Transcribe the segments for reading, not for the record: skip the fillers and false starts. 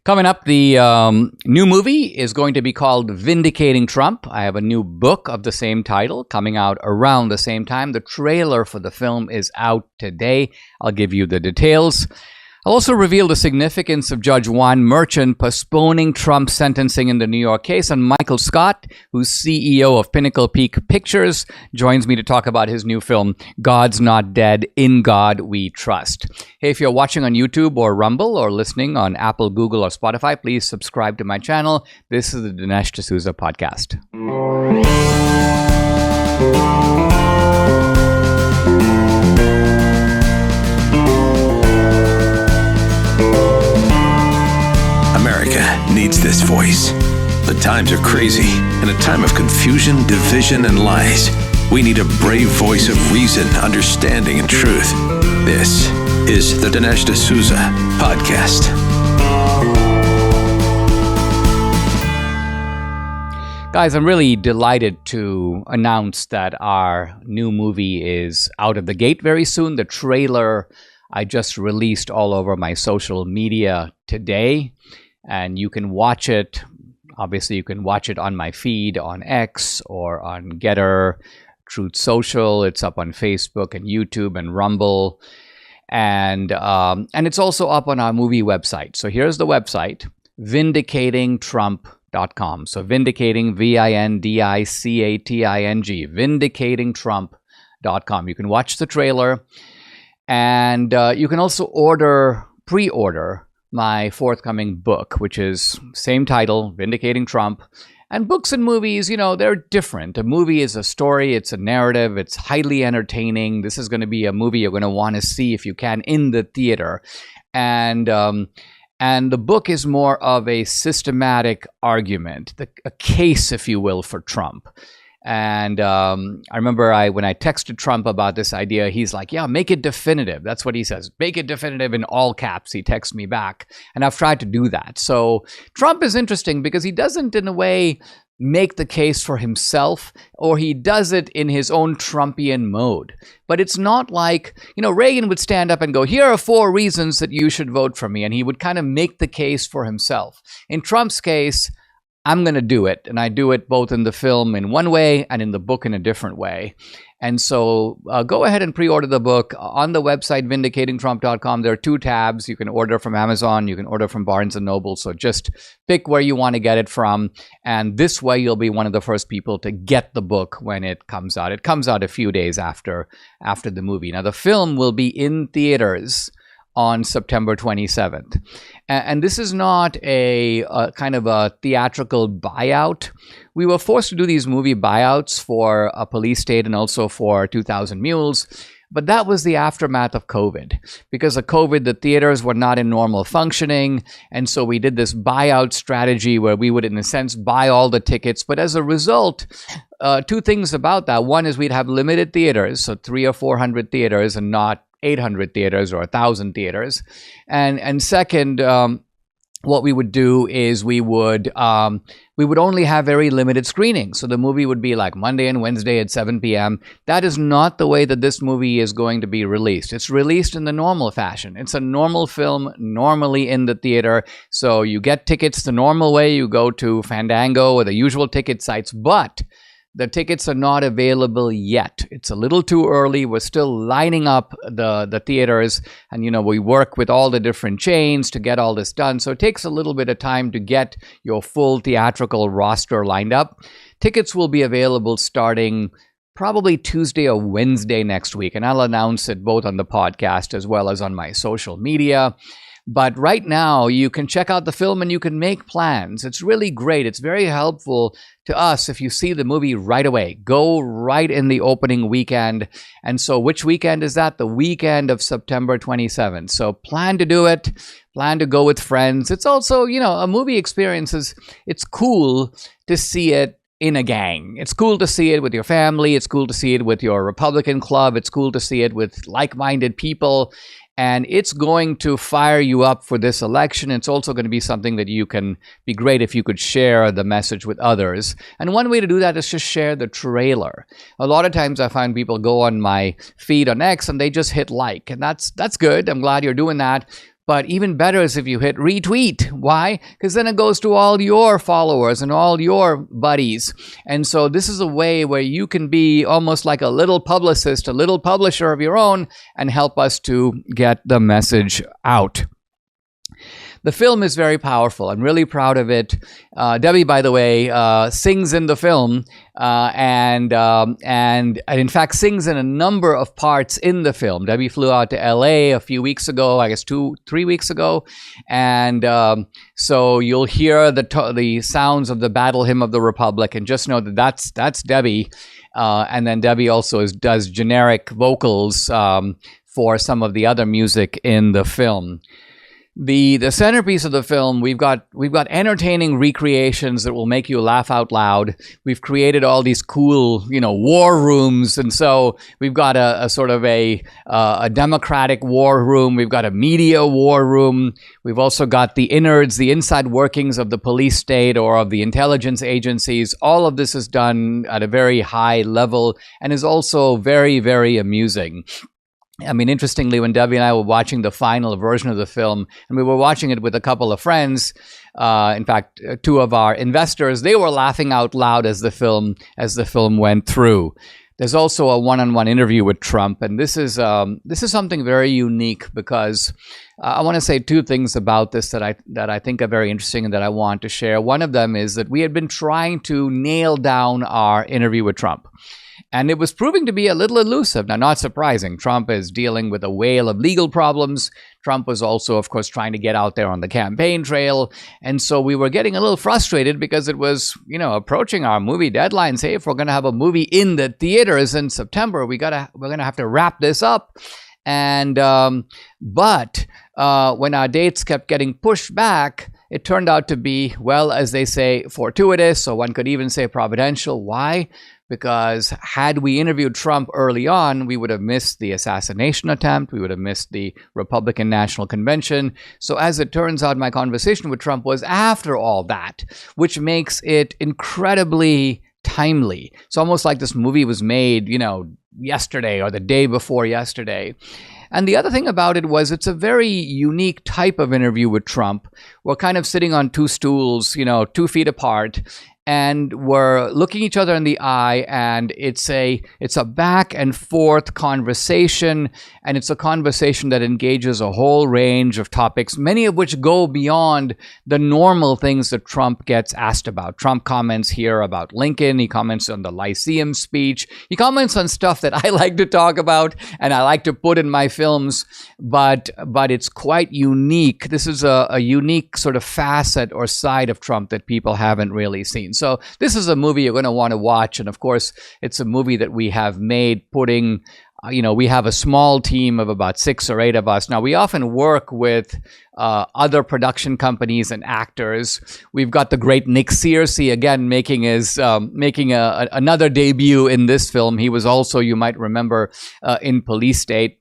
Coming up, the new movie is going to be called Vindicating Trump. I have a new book of the same title coming out around the same time. The trailer for the film is out today. I'll give you the details. I'll also reveal the significance of Judge Juan Merchant postponing Trump's sentencing in the New York case. And Michael Scott, who's CEO of Pinnacle Peak Pictures, joins me to talk about his new film, God's Not Dead, In God We Trust. Hey, if you're watching on YouTube or Rumble or listening on Apple, Google, or Spotify, please subscribe to my channel. This is the Dinesh D'Souza podcast. America needs this voice. The times are crazy. In a time of confusion, division, and lies, we need a brave voice of reason, understanding, and truth. This is the Dinesh D'Souza podcast. Guys, I'm really delighted to announce that our new movie is out of the gate very soon. The trailer I just released all over my social media today. And you can watch it. Obviously, you can watch it on my feed on X or on Getter, Truth Social. It's up on Facebook and YouTube and Rumble. And it's also up on our movie website. So here's the website, vindicatingtrump.com. So vindicating, VINDICATING, vindicatingtrump.com. You can watch the trailer. And you can also pre-order my forthcoming book, which is same title, Vindicating Trump. And books and movies, they're different. A movie is a story, it's a narrative, it's highly entertaining. This is going to be a movie you're going to want to see if you can in the theater. And the book is more of a systematic argument, a case, if you will, for Trump. And I remember when I texted Trump about this idea, he's like, yeah, make it definitive. That's what he says. Make it definitive in all caps. He texts me back. And I've tried to do that. So Trump is interesting because he doesn't, in a way, make the case for himself, or he does it in his own Trumpian mode. But it's not like, Reagan would stand up and go, here are 4 reasons that you should vote for me. And he would kind of make the case for himself. In Trump's case, I'm going to do it. And I do it both in the film in one way and in the book in a different way. And so go ahead and pre-order the book on the website, vindicatingtrump.com. There are 2 tabs. You can order from Amazon. You can order from Barnes & Noble. So just pick where you want to get it from. And this way, you'll be one of the first people to get the book when it comes out. It comes out a few days after the movie. Now, the film will be in theaters on September 27th. And this is not a kind of a theatrical buyout. We were forced to do these movie buyouts for A Police State and also for 2,000 Mules. But that was the aftermath of COVID. Because of COVID, the theaters were not in normal functioning. And so we did this buyout strategy where we would, in a sense, buy all the tickets. But as a result, 2 things about that. One is we'd have limited theaters, so 300 or 400 theaters and not 800 theaters or 1,000 theaters. And second, what we would do is we would only have very limited screenings. So the movie would be like Monday and Wednesday at 7 p.m. That is not the way that this movie is going to be released. It's released in the normal fashion. It's a normal film, normally in the theater. So you get tickets the normal way. You go to Fandango or the usual ticket sites, but the tickets are not available yet. It's a little too early. We're still lining up the theaters. And, we work with all the different chains to get all this done. So it takes a little bit of time to get your full theatrical roster lined up. Tickets will be available starting probably Tuesday or Wednesday next week. And I'll announce it both on the podcast as well as on my social media. But right now, you can check out the film and you can make plans. It's really great. It's very helpful to us if you see the movie right away. Go right in the opening weekend. And so which weekend is that? The weekend of September 27th. So plan to do it. Plan to go with friends. It's also, a movie experience it's cool to see it in a gang. It's cool to see it with your family. It's cool to see it with your Republican club. It's cool to see it with like-minded people. And it's going to fire you up for this election. It's also going to be something that you can be great if you could share the message with others. And one way to do that is just share the trailer. A lot of times I find people go on my feed on X and they just hit like. And that's good. I'm glad you're doing that. But even better is if you hit retweet. Why? Because then it goes to all your followers and all your buddies. And so this is a way where you can be almost like a little publicist, a little publisher of your own, and help us to get the message out. The film is very powerful. I'm really proud of it. Debbie, by the way, sings in the film, and in fact sings in a number of parts in the film. Debbie flew out to LA a few weeks ago, I guess 2-3 weeks ago, and so you'll hear the sounds of the Battle Hymn of the Republic, and just know that that's Debbie. And then Debbie also does generic vocals for some of the other music in the film. The centerpiece of the film, we've got entertaining recreations that will make you laugh out loud. We've created all these cool, war rooms, and so we've got a sort of a democratic war room. We've got a media war room. We've also got the innards, the inside workings of the police state or of the intelligence agencies. All of this is done at a very high level and is also very, very amusing. I mean, interestingly, when Debbie and I were watching the final version of the film, and we were watching it with a couple of friends, in fact, two of our investors, they were laughing out loud as the film went through. There's also a one-on-one interview with Trump, and this is something very unique because I want to say two things about this that I think are very interesting and that I want to share. One of them is that we had been trying to nail down our interview with Trump. And it was proving to be a little elusive. Now, not surprising. Trump is dealing with a whale of legal problems. Trump was also, of course, trying to get out there on the campaign trail. And so we were getting a little frustrated because it was, approaching our movie deadlines. Hey, if we're going to have a movie in the theaters in September, we're going to have to wrap this up. And but when our dates kept getting pushed back, it turned out to be, well, as they say, fortuitous, or one could even say providential. Why? Because had we interviewed Trump early on, we would have missed the assassination attempt. We would have missed the Republican National Convention. So as it turns out, my conversation with Trump was after all that, which makes it incredibly timely. It's almost like this movie was made, yesterday or the day before yesterday. And the other thing about it was it's a very unique type of interview with Trump. We're kind of sitting on two stools, 2 feet apart, and we're looking each other in the eye, and it's a back and forth conversation, and it's a conversation that engages a whole range of topics, many of which go beyond the normal things that Trump gets asked about. Trump comments here about Lincoln. He comments on the Lyceum speech. He comments on stuff that I like to talk about and I like to put in my films, but it's quite unique. This is a unique sort of facet or side of Trump that people haven't really seen. So this is a movie you're going to want to watch. And of course, it's a movie that we have made putting, we have a small team of about 6 or 8 of us. Now, we often work with other production companies and actors. We've got the great Nick Searcy, again, making another debut in this film. He was also, you might remember, in Police State.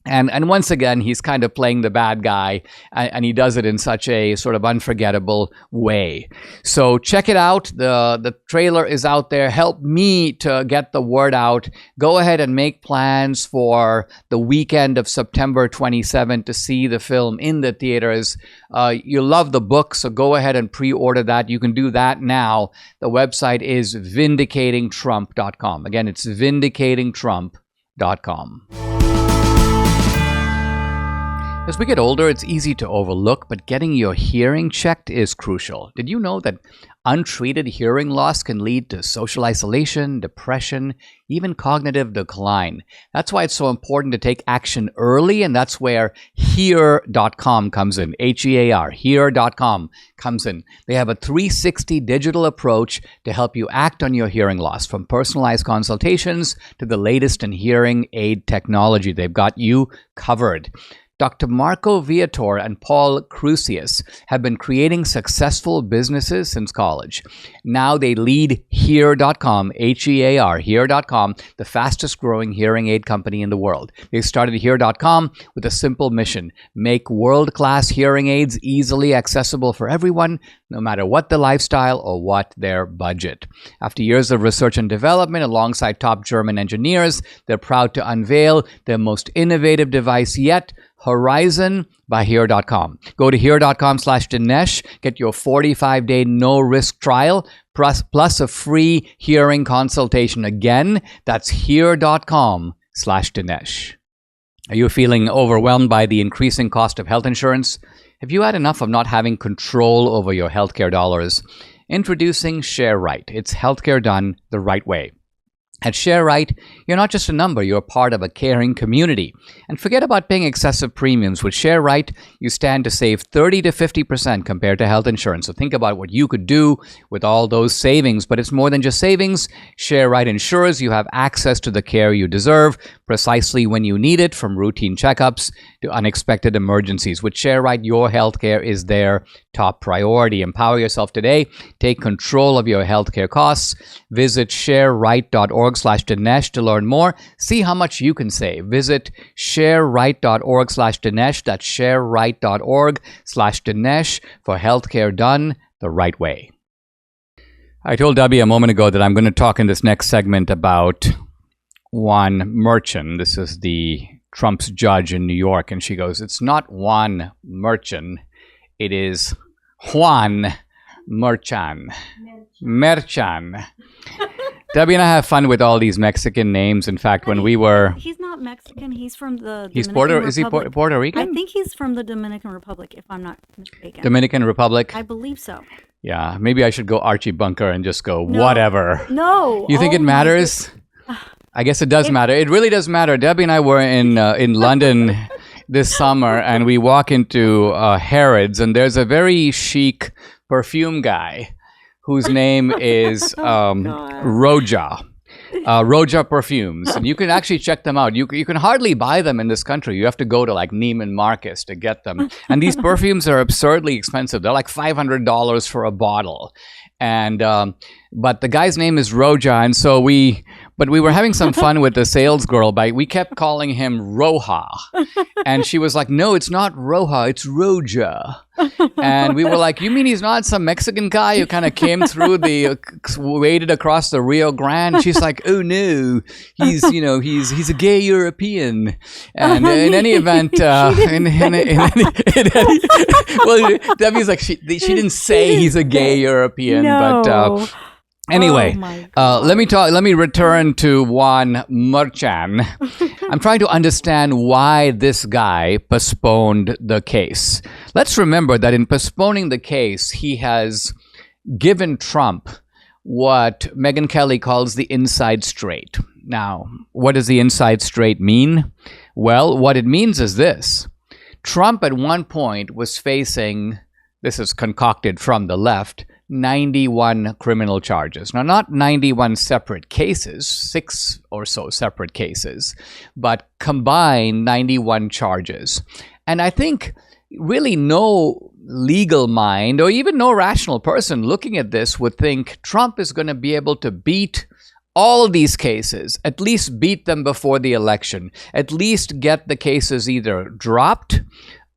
And once again, he's kind of playing the bad guy, and he does it in such a sort of unforgettable way. So check it out. The trailer is out there. Help me to get the word out. Go ahead and make plans for the weekend of September 27th to see the film in the theaters. You love the book, so go ahead and pre-order that. You can do that now. The website is vindicatingtrump.com. Again, it's vindicatingtrump.com. As we get older, it's easy to overlook, but getting your hearing checked is crucial. Did you know that untreated hearing loss can lead to social isolation, depression, even cognitive decline? That's why it's so important to take action early, and that's where Hear.com comes in. H-E-A-R, Hear.com comes in. They have a 360 digital approach to help you act on your hearing loss, from personalized consultations to the latest in hearing aid technology. They've got you covered. Dr. Marco Viator and Paul Crusius have been creating successful businesses since college. Now they lead Hear.com, H-E-A-R, Hear.com, the fastest growing hearing aid company in the world. They started Hear.com with a simple mission: make world-class hearing aids easily accessible for everyone, no matter what the lifestyle or what their budget. After years of research and development alongside top German engineers, they're proud to unveil their most innovative device yet, Horizon by Here.com. Go to Here.com/Dinesh, get your 45-day no-risk trial, plus a free hearing consultation. Again, that's Here.com/Dinesh. Are you feeling overwhelmed by the increasing cost of health insurance? Have you had enough of not having control over your healthcare dollars? Introducing ShareRight. It's healthcare done the right way. At ShareRight, you're not just a number, you're part of a caring community. And forget about paying excessive premiums. With ShareRight, you stand to save 30 to 50% compared to health insurance. So think about what you could do with all those savings. But it's more than just savings. ShareRight ensures you have access to the care you deserve precisely when you need it, from routine checkups to unexpected emergencies. With ShareRight, your healthcare is their top priority. Empower yourself today. Take control of your healthcare costs. Visit shareright.org/Dinesh to learn more. See how much you can save. Visit shareright.org/Dinesh. That's shareright.org/Dinesh for healthcare done the right way. I told Debbie a moment ago that I'm going to talk in this next segment about Juan Merchan. This is the Trump's judge in New York. And she goes, it's not Juan Merchan. It is Juan Merchan. Merchan. Debbie and I have fun with all these Mexican names. In fact, when we were... He's not Mexican. He's from the He's Dominican Republic. Is he Puerto Rican? I think he's from the Dominican Republic, if I'm not mistaken. Dominican Republic? I believe so. Yeah, maybe I should go Archie Bunker and just go, No. whatever. No. You think it matters? I guess it does matter. It really does matter. Debbie and I were in London this summer, and we walk into Harrods, and there's a very chic perfume guy whose name is Roja. Roja perfumes, and you can actually check them out. You can hardly buy them in this country. You have to go to like Neiman Marcus to get them. And these perfumes are absurdly expensive. They're like $500 for a bottle. And but the guy's name is Roja, and so we were having some fun with the sales girl. We kept calling him Roja, and she was like, "No, it's not Roja, it's Roja." And we were like, "You mean he's not some Mexican guy who kind of came through waded across the Rio Grande?" She's like, "Oh no, he's a gay European." And in any event, well, Debbie's like, she didn't say he's a gay European, No. but. Anyway, let me return to Juan Merchan. I'm trying to understand why this guy postponed the case. Let's remember that in postponing the case, he has given Trump what Megyn Kelly calls the inside straight. Now, what does the inside straight mean? Well, what it means is this. Trump at one point was facing, this is concocted from the left, 91 criminal charges. Now, not 91 separate cases, 6 or so separate cases, but combined 91 charges. And I think really no legal mind or even no rational person looking at this would think Trump is going to be able to beat all these cases, at least beat them before the election, at least get the cases either dropped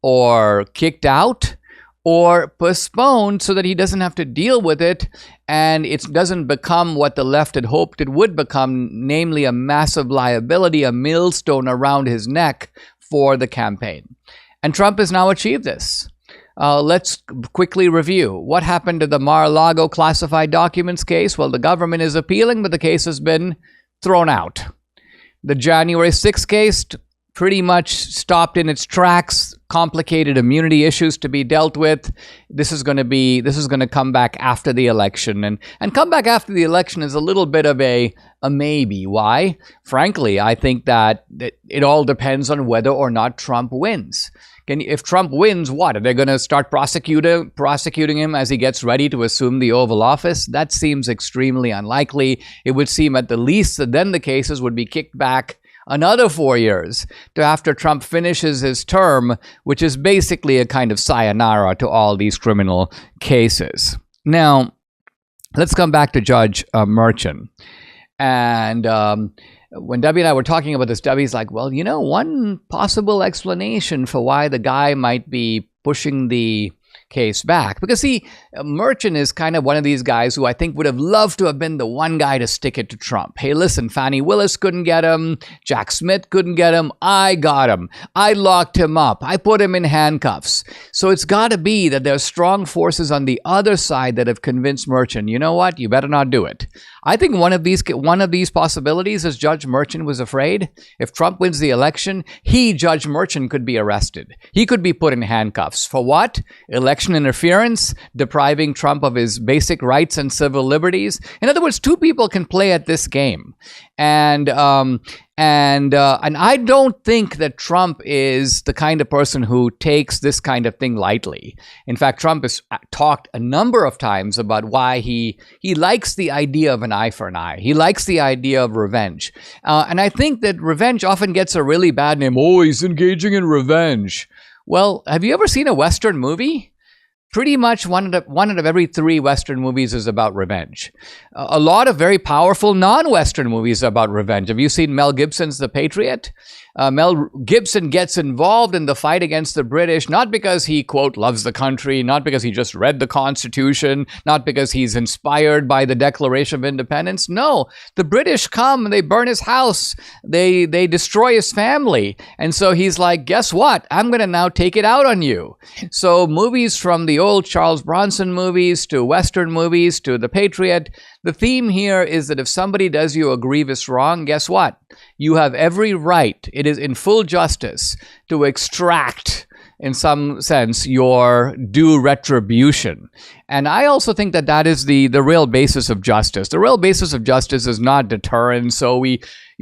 or kicked out or postponed so that he doesn't have to deal with it and it doesn't become what the left had hoped it would become, namely a massive liability, a millstone around his neck for the campaign. And Trump has now achieved this. Let's quickly review. What happened to the Mar-a-Lago classified documents case? Well, the government is appealing, but the case has been thrown out. The January 6th case pretty much stopped in its tracks, complicated immunity issues to be dealt with. This is going to come back after the election. And come back after the election is a little bit of a maybe. Why? Frankly, I think that it all depends on whether or not Trump wins. If Trump wins, what? Are they going to start prosecuting him as he gets ready to assume the Oval Office? That seems extremely unlikely. It would seem at the least that then the cases would be kicked back another 4 years to after Trump finishes his term, which is basically a kind of sayonara to all these criminal cases. Now, let's come back to Judge Merchan. And when Debbie and I were talking about this, Debbie's like, well, one possible explanation for why the guy might be pushing the case back. Because see, Merchant is kind of one of these guys who I think would have loved to have been the one guy to stick it to Trump. Hey, listen, Fani Willis couldn't get him. Jack Smith couldn't get him. I got him. I locked him up. I put him in handcuffs. So it's got to be that there's strong forces on the other side that have convinced Merchant, you know what, you better not do it. I think one of these possibilities is Judge Merchant was afraid. If Trump wins the election, Judge Merchant, could be arrested. He could be put in handcuffs. For what? Election interference, depriving Trump of his basic rights and civil liberties. In other words, two people can play at this game. And I don't think that Trump is the kind of person who takes this kind of thing lightly. In fact, Trump has talked a number of times about why he likes the idea of an eye for an eye. He likes the idea of revenge. And I think that revenge often gets a really bad name. Oh, he's engaging in revenge. Well, have you ever seen a Western movie? Pretty much one out of every 3 Western movies is about revenge. A lot of very powerful non-Western movies are about revenge. Have you seen Mel Gibson's The Patriot? Mel Gibson gets involved in the fight against the British, not because he, quote, loves the country, not because he just read the Constitution, not because he's inspired by the Declaration of Independence. No, the British come and they burn his house. They destroy his family. And so he's like, guess what? I'm going to now take it out on you. So movies from the old Charles Bronson movies to Western movies to The Patriot, the theme here is that if somebody does you a grievous wrong, guess what? You have every right, it is in full justice, to extract, in some sense, your due retribution. And I also think that that is the real basis of justice. The real basis of justice is not deterrence. So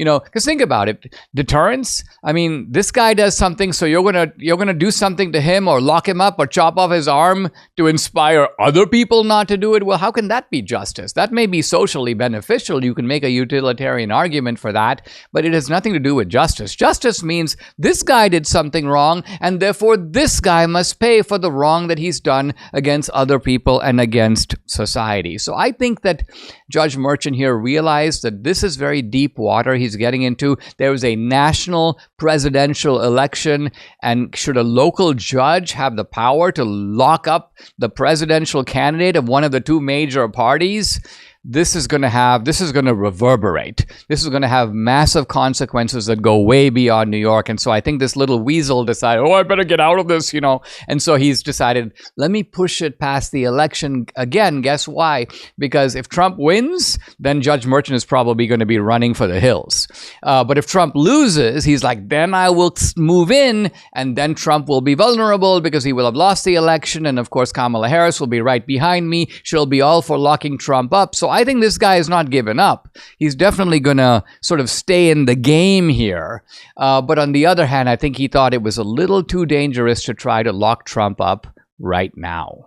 because think about it, deterrence. I mean, this guy does something, so you're gonna do something to him or lock him up or chop off his arm to inspire other people not to do it. Well, how can that be justice? That may be socially beneficial. You can make a utilitarian argument for that, but it has nothing to do with justice. Justice means this guy did something wrong, and therefore this guy must pay for the wrong that he's done against other people and against society. So I think that Judge Merchant here realized that this is very deep water he's getting into. There is a national presidential election, and should a local judge have the power to lock up the presidential candidate of one of the 2 major parties, this is going to reverberate. This is going to have massive consequences that go way beyond New York. And so I think this little weasel decided, I better get out of this, And so he's decided, let me push it past the election again. Guess why? Because if Trump wins, then Judge Merchant is probably going to be running for the hills. But if Trump loses, he's like, then I will move in, and then Trump will be vulnerable because he will have lost the election. And of course, Kamala Harris will be right behind me. She'll be all for locking Trump up. So I think this guy is not given up. He's definitely going to sort of stay in the game here. But on the other hand, I think he thought it was a little too dangerous to try to lock Trump up right now.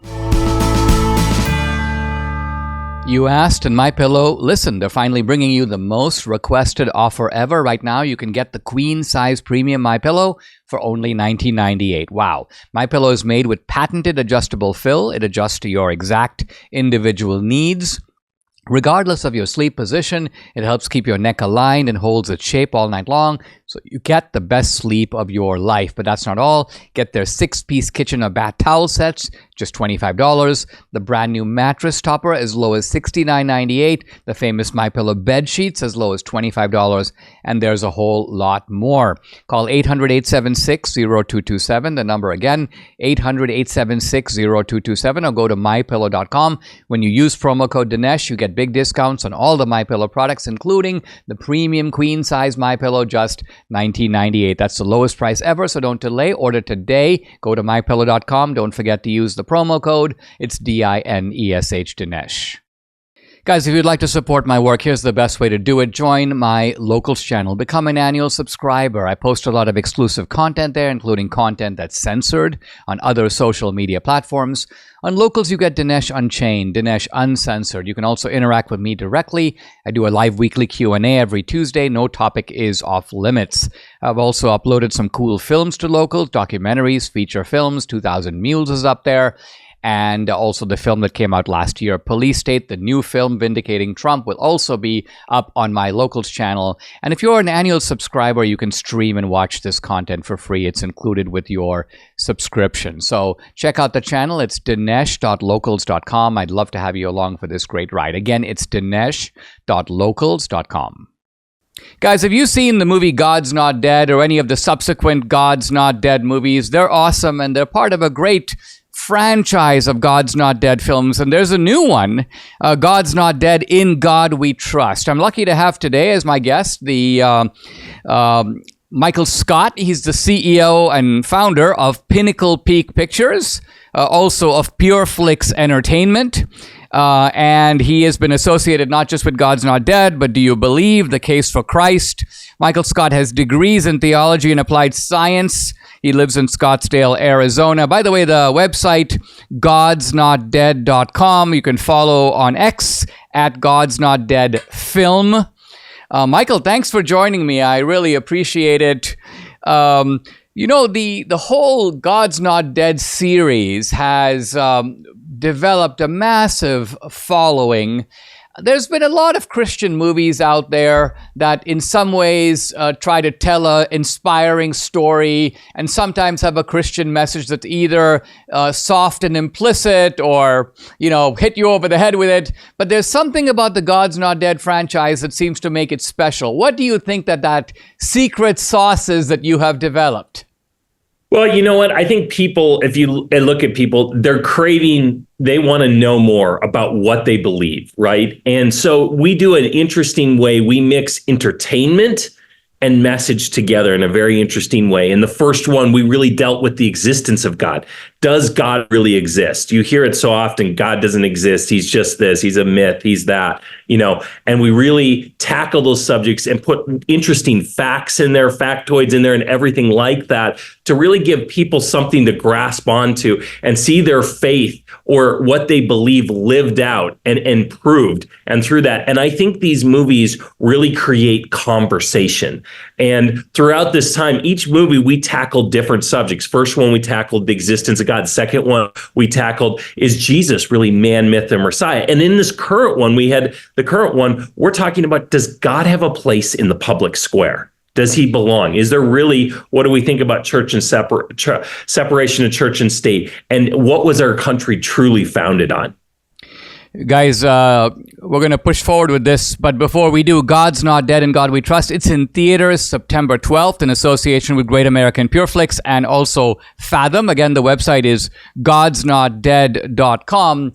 You asked, and MyPillow, listen, they're finally bringing you the most requested offer ever. Right now, you can get the queen size premium MyPillow for only $19.98. Wow. MyPillow is made with patented adjustable fill. It adjusts to your exact individual needs. Regardless of your sleep position, it helps keep your neck aligned and holds its shape all night long, so you get the best sleep of your life. But that's not all. Get their 6-piece kitchen or bath towel sets, just $25. The brand new mattress topper as low as $69.98. The famous MyPillow bed sheets as low as $25. And there's a whole lot more. Call 800-876-0227. The number again, 800-876-0227, or go to mypillow.com. When you use promo code Dinesh, you get big discounts on all the MyPillow products, including the premium queen size MyPillow, just $19.98. That's the lowest price ever, so don't delay. Order today. Go to mypillow.com. Don't forget to use the promo code. It's DINESH, Dinesh. Guys, if you'd like to support my work, here's the best way to do it. Join my Locals channel. Become an annual subscriber. I post a lot of exclusive content there, including content that's censored on other social media platforms. On Locals, you get Dinesh Unchained, Dinesh Uncensored. You can also interact with me directly. I do a live weekly Q&A every Tuesday. No topic is off limits. I've also uploaded some cool films to Locals, documentaries, feature films. 2000 Mules is up there. and also the film that came out last year, Police State, the new film Vindicating Trump, will also be up on my Locals channel. And if you're an annual subscriber, you can stream and watch this content for free. It's included with your subscription. So check out the channel. It's dinesh.locals.com. I'd love to have you along for this great ride. Again, it's dinesh.locals.com. Guys, have you seen the movie God's Not Dead or any of the subsequent God's Not Dead movies? They're awesome, and they're part of a great franchise of God's Not Dead films. And there's a new one, God's Not Dead, In God We Trust. I'm lucky to have today as my guest the Michael Scott. He's the CEO and founder of Pinnacle Peak Pictures, also of Pure Flix Entertainment. And he has been associated not just with God's Not Dead, but Do You Believe? The Case for Christ. Michael Scott has degrees in theology and applied science. He lives in Scottsdale, Arizona. By the way, the website, godsnotdead.com. You can follow on X at God's Not Dead Film. Michael, thanks for joining me. I really appreciate it. The whole God's Not Dead series has developed a massive following. There's been a lot of Christian movies out there that in some ways try to tell an inspiring story and sometimes have a Christian message that's either soft and implicit or, hit you over the head with it. But there's something about the God's Not Dead franchise that seems to make it special. What do you think that secret sauce is that you have developed? Well, you know what? I think people, if you look at people, they want to know more about what they believe, right? And so we do an interesting way. We mix entertainment and message together in a very interesting way. In the first one, we really dealt with the existence of God. Does God really exist? You hear it so often, God doesn't exist. He's just this, he's a myth, he's that, and we really tackle those subjects and put interesting facts in there, factoids in there and everything like that to really give people something to grasp onto and see their faith or what they believe lived out and proved. And through that, and I think these movies really create conversation. And throughout this time, each movie, we tackled different subjects. First one, we tackled the existence of God. Second one, we tackled, is Jesus really man, myth, and Messiah? And in this current one, we're talking about, does God have a place in the public square? Does he belong? Is there really, what do we think about church and separation of church and state? And what was our country truly founded on? Guys, we're going to push forward with this, but before we do, God's Not Dead, In God We Trust. It's in theaters September 12th in association with Great American Pure Flix and also Fathom. Again, the website is godsnotdead.com.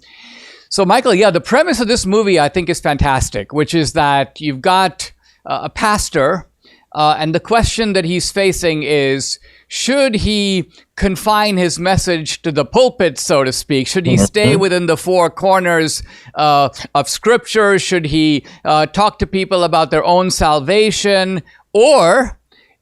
So, Michael, the premise of this movie, I think, is fantastic, which is that you've got a pastor, and the question that he's facing is, should he confine his message to the pulpit, so to speak? Should he stay within the four corners of Scripture? Should he talk to people about their own salvation? Or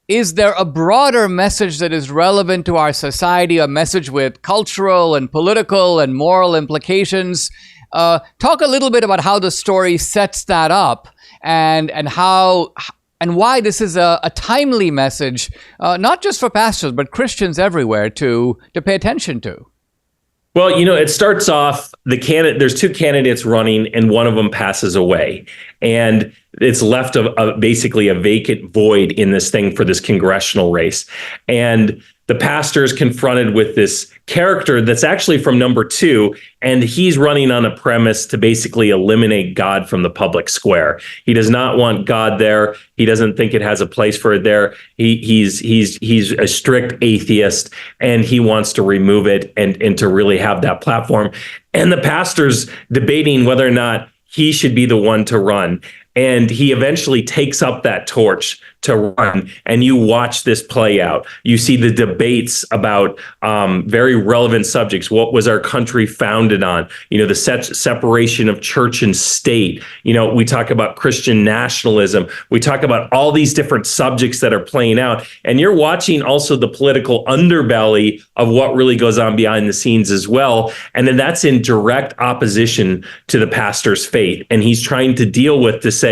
is there a broader message that is relevant to our society, a message with cultural and political and moral implications? Talk a little bit about how the story sets that up and how... and why this is a timely message, not just for pastors, but Christians everywhere to pay attention to. Well, it starts off, there's two candidates running and one of them passes away. And it's left basically a vacant void in this thing for this congressional race. And the pastor is confronted with this character that's actually from number 2, and he's running on a premise to basically eliminate God from the public square. He does not want God there. He doesn't think it has a place for it there. He's a strict atheist, and he wants to remove it and to really have that platform. And the pastor's debating whether or not he should be the one to run. And he eventually takes up that torch to run, and you watch this play out. You see the debates about very relevant subjects. What was our country founded on? The separation of church and state. We talk about Christian nationalism. We talk about all these different subjects that are playing out. And you're watching also the political underbelly of what really goes on behind the scenes as well. And then that's in direct opposition to the pastor's faith. And he's trying to deal with to say,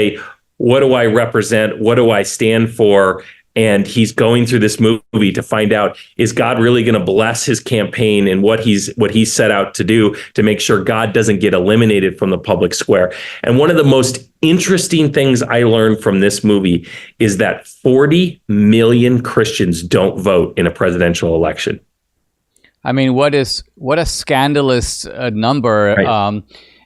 what do I represent? What do I stand for? And he's going through this movie to find out, is God really going to bless his campaign and what he's set out to do to make sure God doesn't get eliminated from the public square? And one of the most interesting things I learned from this movie is that 40 million Christians don't vote in a presidential election. I mean, what a scandalous number. Right.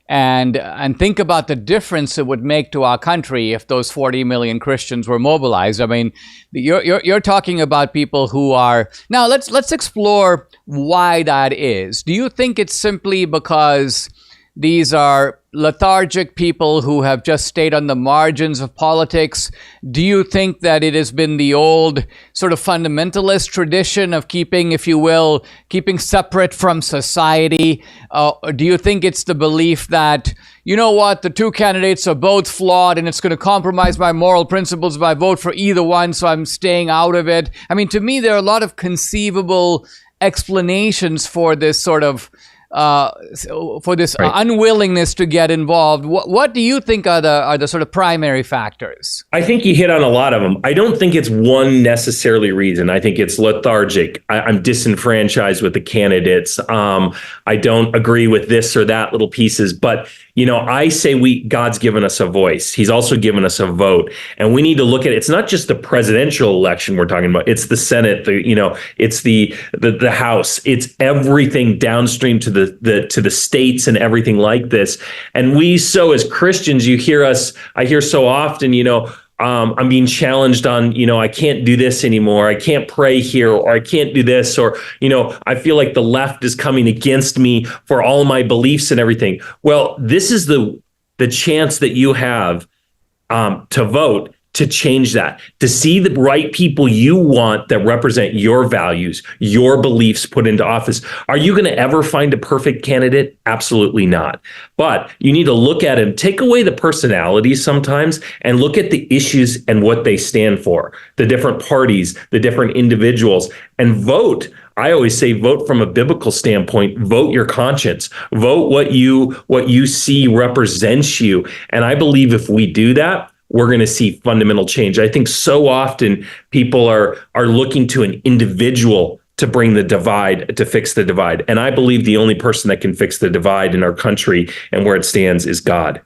And think about the difference it would make to our country if those 40 million Christians were mobilized. I mean, you're talking about people who are now. Let's explore why that is. Do you think it's simply because these are lethargic people who have just stayed on the margins of politics? Do you think that it has been the old sort of fundamentalist tradition of keeping, if you will, keeping separate from society? Or do you think it's the belief that, you know what, the two candidates are both flawed and it's going to compromise my moral principles if I vote for either one, so I'm staying out of it? I mean, to me, there are a lot of conceivable explanations for this sort of unwillingness to get involved. What do you think are the sort of primary factors? I think you hit on a lot of them. I don't think it's one necessarily reason. I think it's lethargic. I'm disenfranchised with the candidates. I don't agree with this or that little pieces. But, I say God's given us a voice. He's also given us a vote. And we need to look at it. It's not just the presidential election we're talking about. It's the Senate, it's the House. It's everything downstream to the states and everything like this. And as Christians, I hear so often, I'm being challenged on, I can't do this anymore. I can't pray here, or I can't do this, or, I feel like the left is coming against me for all my beliefs and everything. Well, this is the chance that you have to vote, to change that, to see the right people you want that represent your values, your beliefs put into office. Are you going to ever find a perfect candidate? Absolutely not. But you need to look at him, take away the personalities sometimes, and look at the issues and what they stand for, the different parties, the different individuals, and vote. I always say vote from a biblical standpoint. Vote your conscience. Vote what you see represents you. And I believe if we do that, we're going to see fundamental change. I think so often people are looking to an individual to bring the divide, to fix the divide. And I believe the only person that can fix the divide in our country and where it stands is God.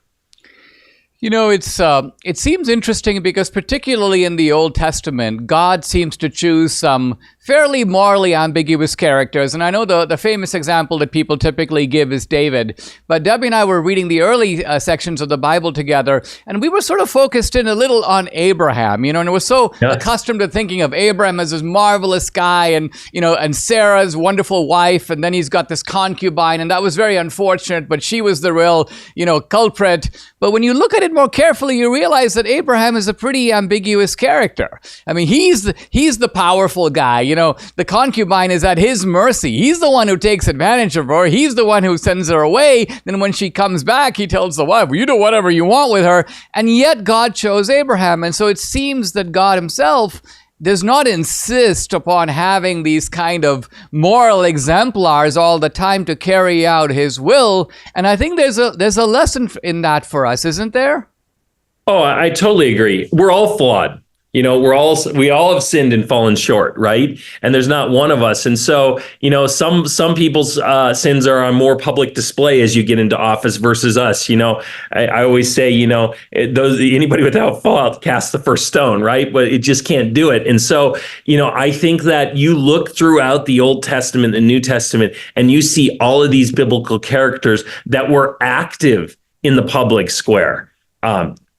It seems interesting because particularly in the Old Testament, God seems to choose some fairly morally ambiguous characters. And I know the famous example that people typically give is David. But Debbie and I were reading the early sections of the Bible together, and we were sort of focused in a little on Abraham, and we're so accustomed to thinking of Abraham as this marvelous guy and Sarah's wonderful wife, and then he's got this concubine, and that was very unfortunate, but she was the real, culprit. But when you look at it more carefully, you realize that Abraham is a pretty ambiguous character. I mean, he's the powerful guy. The concubine is at his mercy. He's the one who takes advantage of her. He's the one who sends her away. Then when she comes back, he tells the wife, well, you do whatever you want with her. And yet God chose Abraham. And so it seems that God himself does not insist upon having these kind of moral exemplars all the time to carry out his will. And I think there's a lesson in that for us, isn't there? Oh, I totally agree. We're all flawed. We all have sinned and fallen short, right? And there's not one of us. And so, some people's sins are on more public display as you get into office versus us. I always say, anybody without fault cast the first stone, right? But it just can't do it. And so, I think that you look throughout the Old Testament, the New Testament, and you see all of these biblical characters that were active in the public square.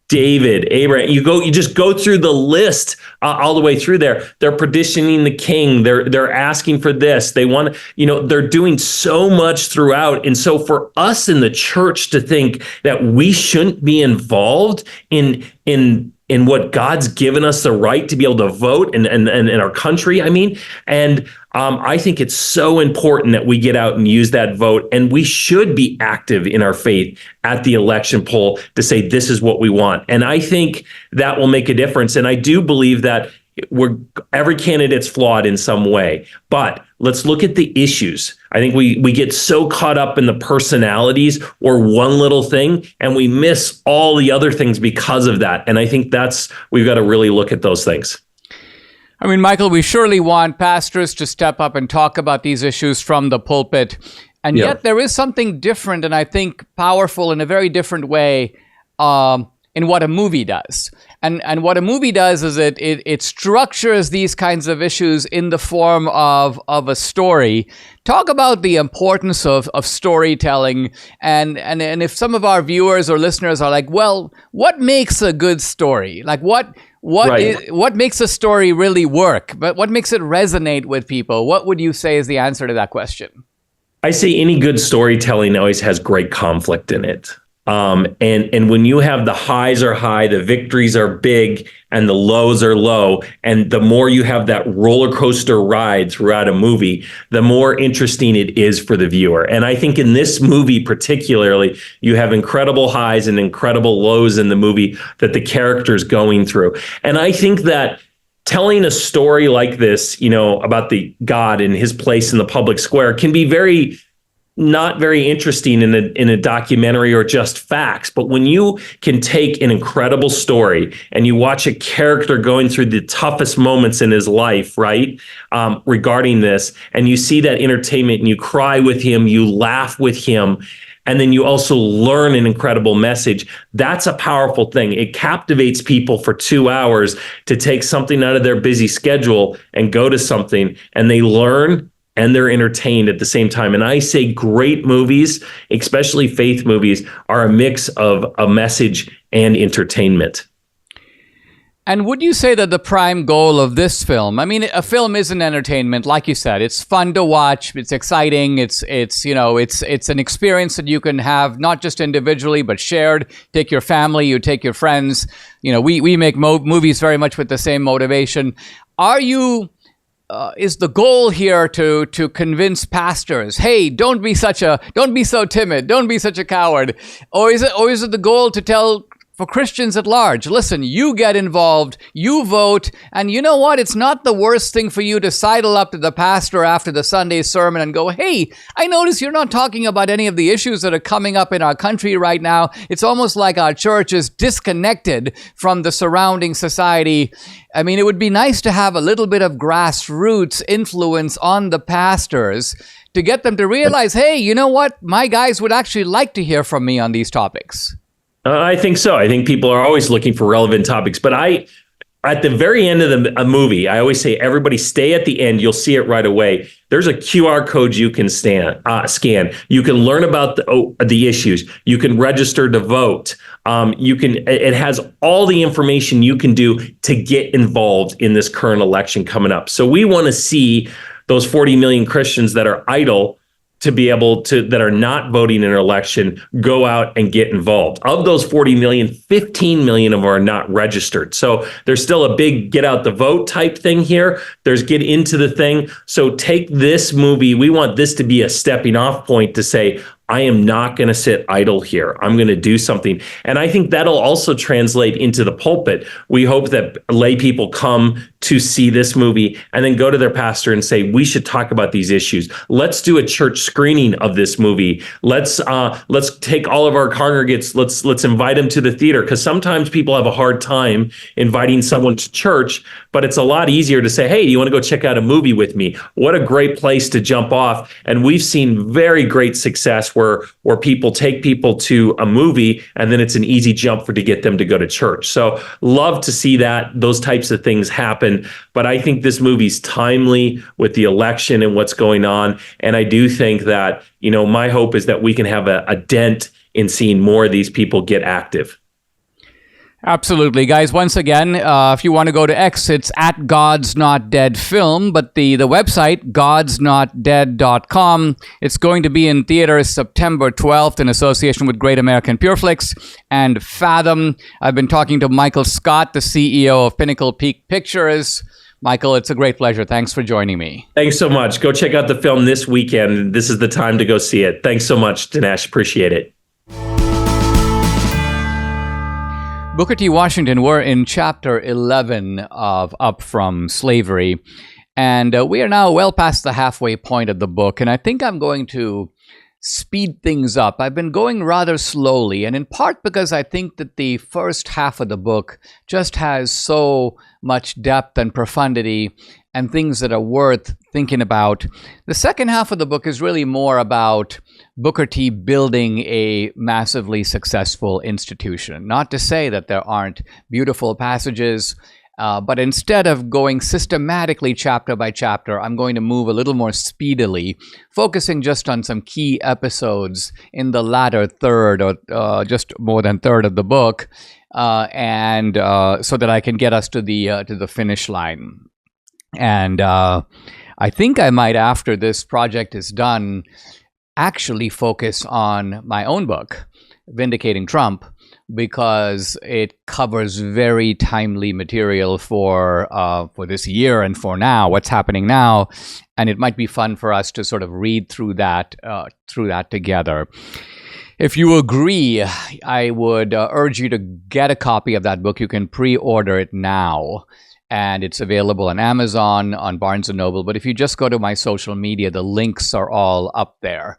David, Abraham, you just go through the list all the way through there. They're petitioning the king. They're asking for this. They want, they're doing so much throughout. And so for us in the church to think that we shouldn't be involved in what God's given us the right to be able to vote in our country, I think it's so important that we get out and use that vote, and we should be active in our faith at the election poll to say this is what we want. And I think that will make a difference. And I do believe that every candidate's flawed in some way, but let's look at the issues. I think we get so caught up in the personalities or one little thing, and we miss all the other things because of that. And I think we've got to really look at those things. I mean, Michael, we surely want pastors to step up and talk about these issues from the pulpit. And yet there is something different and I think powerful in a very different way in what a movie does. And what a movie does is it structures these kinds of issues in the form of a story. Talk about the importance of storytelling. And if some of our viewers or listeners are like, well, what makes a good story? Like what makes a story really work? But what makes it resonate with people? What would you say is the answer to that question? I say any good storytelling always has great conflict in it. And when you have the highs are high, the victories are big, and the lows are low, and the more you have that roller coaster ride throughout a movie, the more interesting it is for the viewer. And I think in this movie particularly, you have incredible highs and incredible lows in the movie that the character's going through. And I think that telling a story like this, about the God and his place in the public square can be not very interesting in a documentary or just facts. But when you can take an incredible story and you watch a character going through the toughest moments in his life, right, regarding this, and you see that entertainment and you cry with him, you laugh with him, and then you also learn an incredible message, that's a powerful thing. It captivates people for 2 hours to take something out of their busy schedule and go to something, and they learn and they're entertained at the same time. And I say great movies, especially faith movies, are a mix of a message and entertainment. And would you say that the prime goal of this film, I mean, a film is an entertainment, like you said, it's fun to watch, it's exciting, it's an experience that you can have not just individually, but shared. Take your family, you take your friends. We make movies very much with the same motivation. Is the goal here to convince pastors, hey, don't be so timid, don't be such a coward, or is it the goal to tell for Christians at large, listen, you get involved, you vote, and you know what? It's not the worst thing for you to sidle up to the pastor after the Sunday sermon and go, hey, I notice you're not talking about any of the issues that are coming up in our country right now. It's almost like our church is disconnected from the surrounding society. I mean, it would be nice to have a little bit of grassroots influence on the pastors to get them to realize, hey, you know what? My guys would actually like to hear from me on these topics. I think so. I think people are always looking for relevant topics. But at the very end of a movie, I always say, everybody stay at the end. You'll see it right away. There's a QR code you can scan. You can learn about the issues. You can register to vote. It has all the information you can do to get involved in this current election coming up. So we want to see those 40 million Christians that are idle to be able to, that are not voting in an election, go out and get involved. Of those 40 million, 15 million of them are not registered. So there's still a big get out the vote type thing here. There's get into the thing. So take this movie. We want this to be a stepping off point to say, I am not going to sit idle here. I'm going to do something. And I think that'll also translate into the pulpit. We hope that lay people come to see this movie and then go to their pastor and say, we should talk about these issues. Let's do a church screening of this movie. Let's take all of our congregates. Let's invite them to the theater, because sometimes people have a hard time inviting someone to church, but it's a lot easier to say, hey, do you want to go check out a movie with me? What a great place to jump off. And we've seen very great success where people take people to a movie and then it's an easy jump to get them to go to church. So love to see those types of things happen. But I think this movie's timely with the election and what's going on. And I do think that, my hope is that we can have a dent in seeing more of these people get active. Absolutely. Guys, once again, if you want to go to X, it's at God's Not Dead Film, but the website, godsnotdead.com. It's going to be in theaters September 12th in association with Great American Pureflix and Fathom. I've been talking to Michael Scott, the CEO of Pinnacle Peak Pictures. Michael, it's a great pleasure. Thanks for joining me. Thanks so much. Go check out the film this weekend. This is the time to go see it. Thanks so much, Dinesh. Appreciate it. Booker T. Washington, we're in chapter 11 of Up From Slavery, and we are now well past the halfway point of the book, and I think I'm going to speed things up. I've been going rather slowly, and in part because I think that the first half of the book just has so much depth and profundity and things that are worth thinking about. The second half of the book is really more about Booker T building a massively successful institution. Not to say that there aren't beautiful passages, but instead of going systematically chapter by chapter, I'm going to move a little more speedily, focusing just on some key episodes in the latter third, or just more than third of the book, and so that I can get us to the finish line. And I think I might, after this project is done, actually focus on my own book, Vindicating Trump, because it covers very timely material for this year and for now, what's happening now, and it might be fun for us to sort of read through that together. If you agree, I would urge you to get a copy of that book. You can pre-order it now, and it's available on Amazon, on Barnes & Noble. But if you just go to my social media, the links are all up there.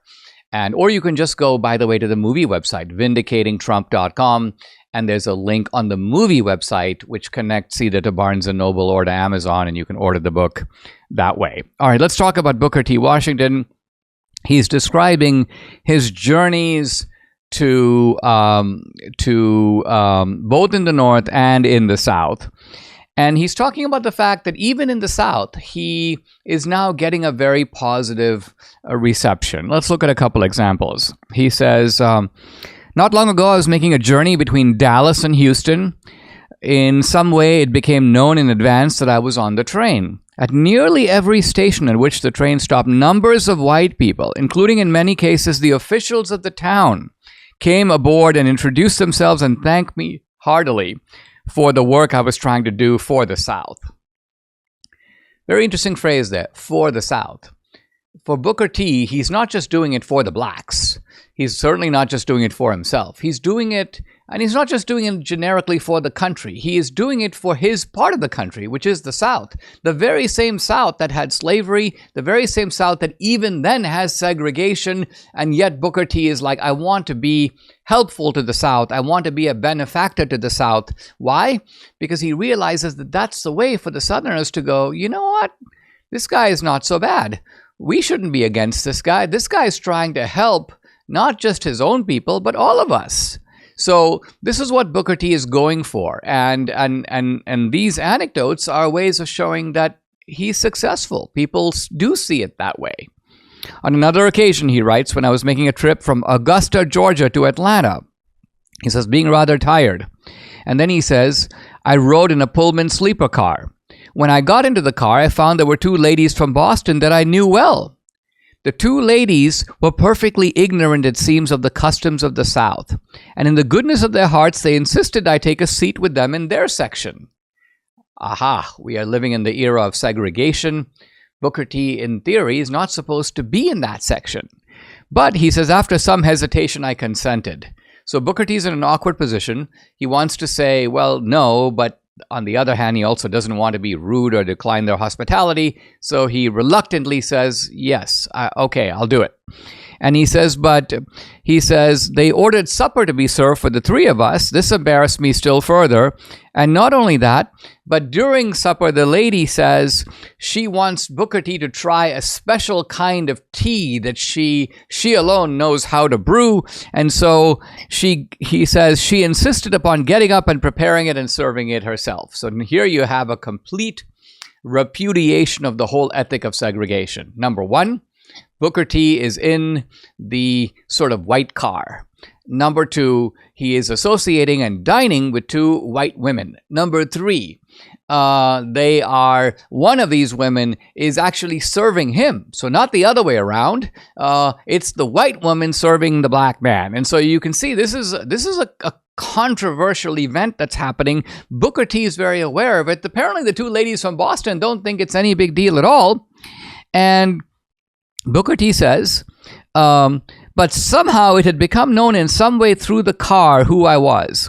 Or you can just go, by the way, to the movie website, vindicatingtrump.com, and there's a link on the movie website which connects either to Barnes & Noble or to Amazon, and you can order the book that way. All right, let's talk about Booker T. Washington. He's describing his journeys to both in the North and in the South. And he's talking about the fact that even in the South, he is now getting a very positive reception. Let's look at a couple examples. He says, not long ago, I was making a journey between Dallas and Houston. In some way, it became known in advance that I was on the train. At nearly every station at which the train stopped, numbers of white people, including in many cases the officials of the town, came aboard and introduced themselves and thanked me heartily for the work I was trying to do for the South. Very interesting phrase there, for the South. For Booker T, he's not just doing it for the blacks. He's certainly not just doing it for himself. He's doing it, and he's not just doing it generically for the country. He is doing it for his part of the country, which is the South. The very same South that had slavery, the very same South that even then has segregation, and yet Booker T is like, I want to be helpful to the South. I want to be a benefactor to the South. Why? Because he realizes that that's the way for the Southerners to go, you know what? This guy is not so bad. We shouldn't be against this guy. This guy is trying to help not just his own people, but all of us. So this is what Booker T is going for. And these anecdotes are ways of showing that he's successful. People do see it that way. On another occasion, he writes, when I was making a trip from Augusta, Georgia to Atlanta, he says, being rather tired. And then he says, I rode in a Pullman sleeper car. When I got into the car, I found there were two ladies from Boston that I knew well. The two ladies were perfectly ignorant, it seems, of the customs of the South, and in the goodness of their hearts, they insisted I take a seat with them in their section. Aha, we are living in the era of segregation. Booker T, in theory, is not supposed to be in that section. But, he says, after some hesitation, I consented. So Booker T is in an awkward position. He wants to say, well, no, but on the other hand, he also doesn't want to be rude or decline their hospitality, so he reluctantly says, yes, okay, I'll do it. And he says, they ordered supper to be served for the three of us. This embarrassed me still further. And not only that, but during supper, the lady says she wants Booker T to try a special kind of tea that she alone knows how to brew. And so he says she insisted upon getting up and preparing it and serving it herself. So here you have a complete repudiation of the whole ethic of segregation. Number one, Booker T is in the sort of white car. Number two, he is associating and dining with two white women. Number three, one of these women is actually serving him. So not the other way around. It's the white woman serving the black man. And so you can see this is a controversial event that's happening. Booker T is very aware of it. Apparently the two ladies from Boston don't think it's any big deal at all. And Booker T says, but somehow it had become known in some way through the car who I was.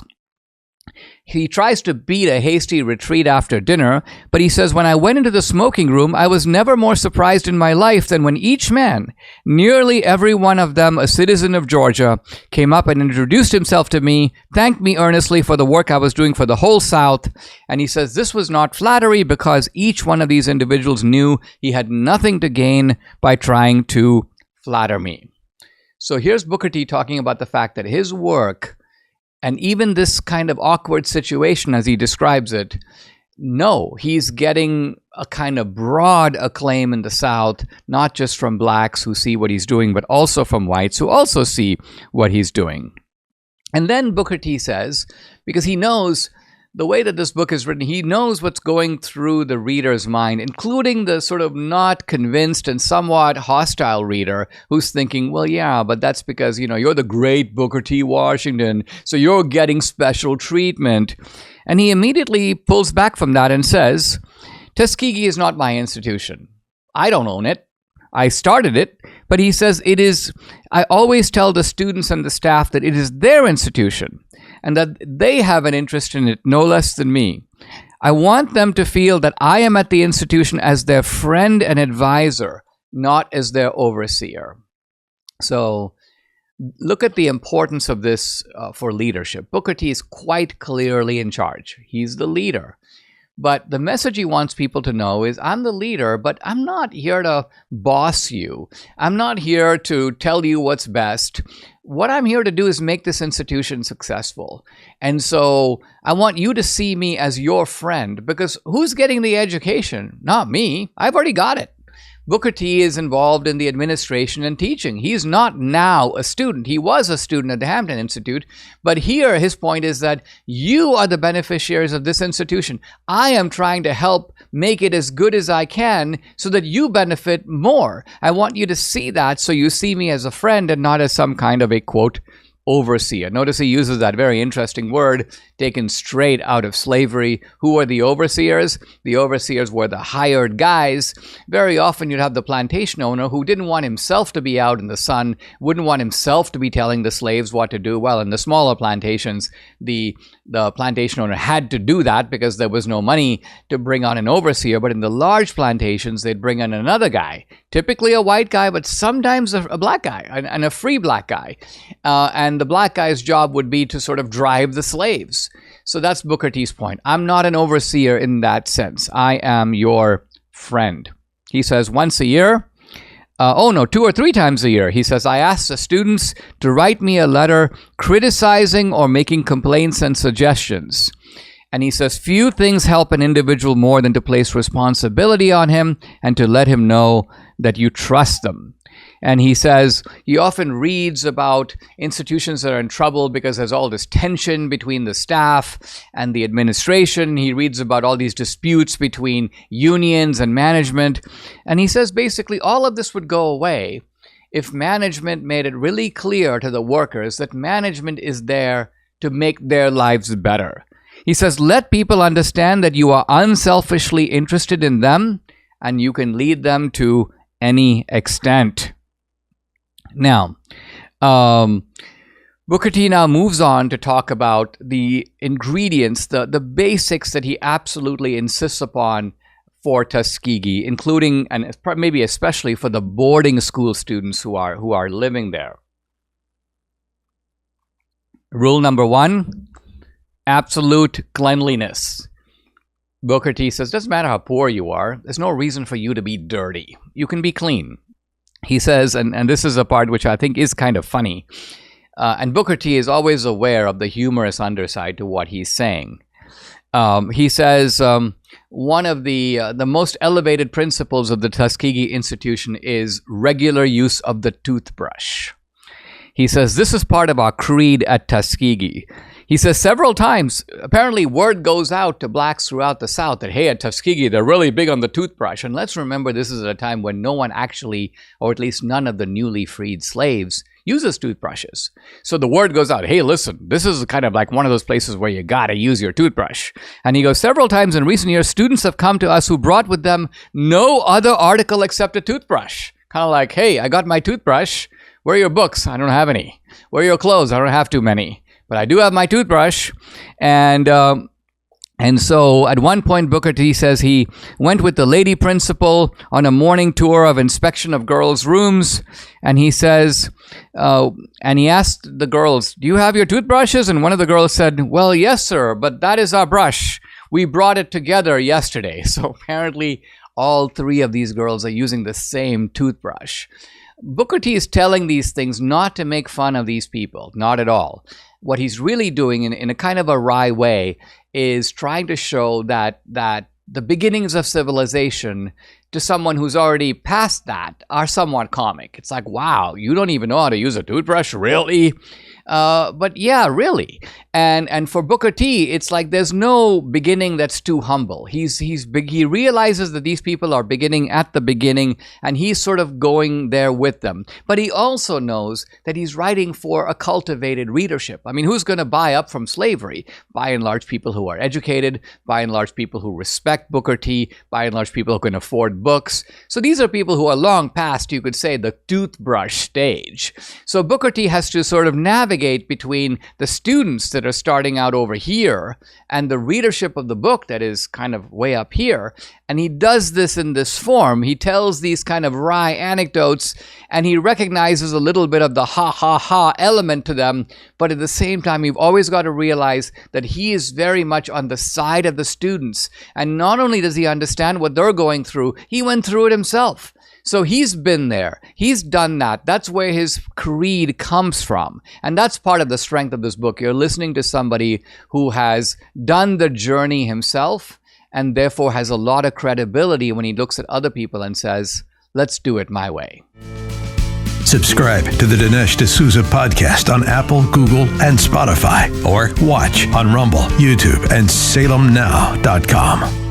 He tries to beat a hasty retreat after dinner, but he says, when I went into the smoking room, I was never more surprised in my life than when each man, nearly every one of them a citizen of Georgia, came up and introduced himself to me, thanked me earnestly for the work I was doing for the whole South. And he says this was not flattery because each one of these individuals knew he had nothing to gain by trying to flatter me. So here's Booker T talking about the fact that his work, and even this kind of awkward situation as he describes it, no, he's getting a kind of broad acclaim in the South, not just from blacks who see what he's doing, but also from whites who also see what he's doing. And then Booker T says, because he knows the way that this book is written, he knows what's going through the reader's mind, including the sort of not convinced and somewhat hostile reader who's thinking, well, yeah, but that's because, you're the great Booker T. Washington, so you're getting special treatment. And he immediately pulls back from that and says, Tuskegee is not my institution. I don't own it. I started it, but he says it is, I always tell the students and the staff that it is their institution and that they have an interest in it no less than me. I want them to feel that I am at the institution as their friend and advisor, not as their overseer. So look at the importance of this for leadership. Booker T is quite clearly in charge. He's the leader. But the message he wants people to know is, I'm the leader, but I'm not here to boss you. I'm not here to tell you what's best. What I'm here to do is make this institution successful. And so I want you to see me as your friend, because who's getting the education? Not me. I've already got it. Booker T is involved in the administration and teaching. He's not now a student. He was a student at the Hampton Institute. But here, his point is that you are the beneficiaries of this institution. I am trying to help make it as good as I can so that you benefit more. I want you to see that so you see me as a friend and not as some kind of a, quote, overseer. Notice he uses that very interesting word taken straight out of slavery. Who are the overseers? The overseers were the hired guys. Very often you'd have the plantation owner who didn't want himself to be out in the sun, wouldn't want himself to be telling the slaves what to do. Well, in the smaller plantations, the plantation owner had to do that because there was no money to bring on an overseer. But in the large plantations, they'd bring on another guy, typically a white guy, but sometimes a black guy and a free black guy. And the black guy's job would be to sort of drive the slaves. So that's Booker T's point. I'm not an overseer in that sense. I am your friend. He says once a year, 2 or 3 times a year, he says, I ask the students to write me a letter criticizing or making complaints and suggestions. And he says, few things help an individual more than to place responsibility on him and to let him know that you trust them. And he says he often reads about institutions that are in trouble because there's all this tension between the staff and the administration. He reads about all these disputes between unions and management. And he says basically all of this would go away if management made it really clear to the workers that management is there to make their lives better. He says, let people understand that you are unselfishly interested in them and you can lead them to any extent. Now, Booker T now moves on to talk about the ingredients, the basics that he absolutely insists upon for Tuskegee, including and maybe especially for the boarding school students who are living there. Rule number 1, absolute cleanliness. Booker T says, doesn't matter how poor you are, there's no reason for you to be dirty. You can be clean. He says, and this is a part which I think is kind of funny, and Booker T is always aware of the humorous underside to what he's saying. He says one of the most elevated principles of the Tuskegee Institution is regular use of the toothbrush. He says, this is part of our creed at Tuskegee. He says several times, apparently word goes out to blacks throughout the South that, hey, at Tuskegee, they're really big on the toothbrush. And let's remember this is at a time when no one actually, or at least none of the newly freed slaves, uses toothbrushes. So the word goes out, hey, listen, this is kind of like one of those places where you gotta use your toothbrush. And he goes, several times in recent years, students have come to us who brought with them no other article except a toothbrush. Kind of like, hey, I got my toothbrush. Where are your books? I don't have any. Where are your clothes? I don't have too many. but I do have my toothbrush. And so at one point, Booker T says he went with the lady principal on a morning tour of inspection of girls' rooms. And he says, and he asked the girls, do you have your toothbrushes? And one of the girls said, well, yes, sir, but that is our brush. We brought it together yesterday. So apparently all three of these girls are using the same toothbrush. Booker T is telling these things not to make fun of these people, not at all. What he's really doing in a kind of a wry way is trying to show that the beginnings of civilization to someone who's already past that are somewhat comic. It's like, wow, you don't even know how to use a toothbrush, really? But yeah, really. And for Booker T, it's like there's no beginning that's too humble. He realizes that these people are beginning at the beginning, and he's sort of going there with them. But he also knows that he's writing for a cultivated readership. I mean, who's going to buy up from slavery? By and large, people who are educated, by and large, people who respect Booker T, by and large, people who can afford books. So these are people who are long past, you could say, the toothbrush stage. So Booker T has to sort of navigate between the students that are starting out over here and the readership of the book that is kind of way up here. And he does this in this form. He tells these kind of wry anecdotes, and he recognizes a little bit of the ha ha ha element to them. But at the same time, you've always got to realize that he is very much on the side of the students. And not only does he understand what they're going through, he went through it himself. So he's been there. He's done that. That's where his creed comes from. And that's part of the strength of this book. You're listening to somebody who has done the journey himself and therefore has a lot of credibility when he looks at other people and says, let's do it my way. Subscribe to the Dinesh D'Souza podcast on Apple, Google, and Spotify, or watch on Rumble, YouTube, and SalemNow.com.